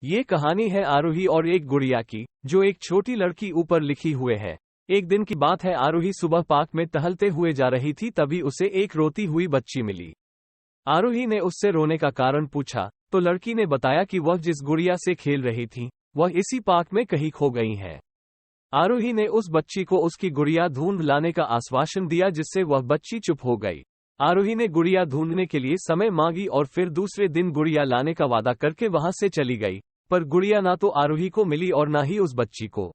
ये कहानी है आरोही और एक गुड़िया की, जो एक छोटी लड़की ऊपर लिखी हुए है। एक दिन की बात है, आरोही सुबह पार्क में टहलते हुए जा रही थी, तभी उसे एक रोती हुई बच्ची मिली। आरोही ने उससे रोने का कारण पूछा, तो लड़की ने बताया कि वह जिस गुड़िया से खेल रही थी, वह इसी पार्क में कहीं खो गई है। आरोही ने उस बच्ची को उसकी गुड़िया ढूंढ लाने का आश्वासन दिया, जिससे वह बच्ची चुप हो गई। आरोही ने गुड़िया ढूंढने के लिए समय मांगी और फिर दूसरे दिन गुड़िया लाने का वादा करके वहां से चली गई, पर गुड़िया ना तो आरोही को मिली और ना ही उस बच्ची को।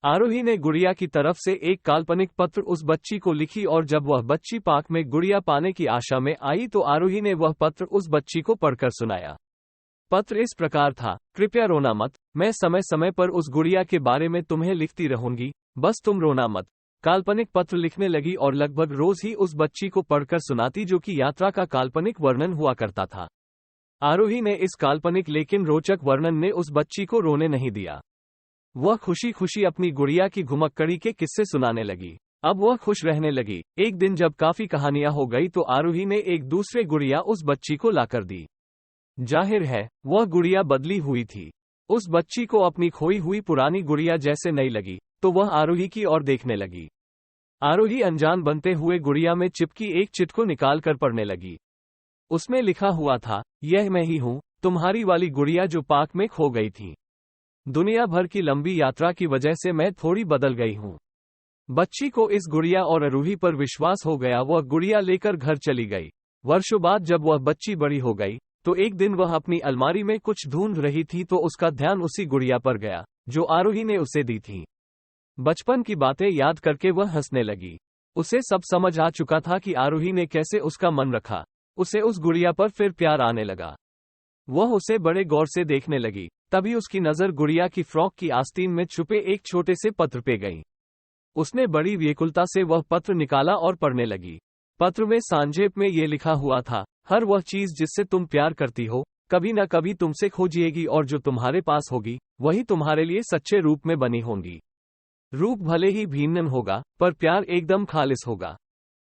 आरोही ने गुड़िया की तरफ से एक काल्पनिक पत्र उस बच्ची को लिखी और जब वह बच्ची पार्क में गुड़िया पाने की आशा में आई तो आरोही ने वह पत्र उस बच्ची को पढ़कर सुनाया। पत्र इस प्रकार था, कृपया रोना मत, मैं समय समय पर उस गुड़िया के बारे में तुम्हें लिखती रहूंगी, बस तुम रोना मत। काल्पनिक पत्र लिखने लगी और लगभग रोज ही उस बच्ची को पढ़कर सुनाती, जो कि यात्रा का काल्पनिक वर्णन हुआ करता था। आरोही ने इस काल्पनिक लेकिन रोचक वर्णन ने उस बच्ची को रोने नहीं दिया। वह खुशी खुशी अपनी गुड़िया की घुमक्कड़ी के किस्से सुनाने लगी। अब वह खुश रहने लगी। एक दिन जब काफी कहानियां हो गई तो आरोही ने एक दूसरे गुड़िया उस बच्ची को लाकर दी। जाहिर है, वह गुड़िया बदली हुई थी। उस बच्ची को अपनी खोई हुई पुरानी गुड़िया जैसे नहीं लगी, तो वह आरोही की ओर देखने लगी। आरोही अनजान बनते हुए गुड़िया में चिपकी एक चिट को निकाल कर पढ़ने लगी। उसमें लिखा हुआ था, यह मैं ही हूँ, तुम्हारी वाली गुड़िया जो पार्क में खो गई थी। दुनिया भर की लंबी यात्रा की वजह से मैं थोड़ी बदल गई हूँ। बच्ची को इस गुड़िया और आरोही पर विश्वास हो गया। वह गुड़िया लेकर घर चली गई। वर्षों बाद जब वह बच्ची बड़ी हो गई तो एक दिन वह अपनी अलमारी में कुछ ढूंढ रही थी, तो उसका ध्यान उसी गुड़िया पर गया जो आरोही ने उसे दी थी। बचपन की बातें याद करके वह हंसने लगी। उसे सब समझ आ चुका था कि आरोही ने कैसे उसका मन रखा। उसे उस गुड़िया पर फिर प्यार आने लगा। वह उसे बड़े गौर से देखने लगी। तभी उसकी नजर गुड़िया की फ्रॉक की आस्तीन में छुपे एक छोटे से पत्र पे गई। उसने बड़ी व्याकुलता से वह पत्र निकाला और पढ़ने लगी। पत्र में संक्षेप में ये लिखा हुआ था, हर वह चीज जिससे तुम प्यार करती हो कभी न कभी तुमसे खो जाएगी, और जो तुम्हारे पास होगी वही तुम्हारे लिए सच्चे रूप में बनी होंगी। रूप भले ही भिन्न होगा, पर प्यार एकदम खालिस होगा।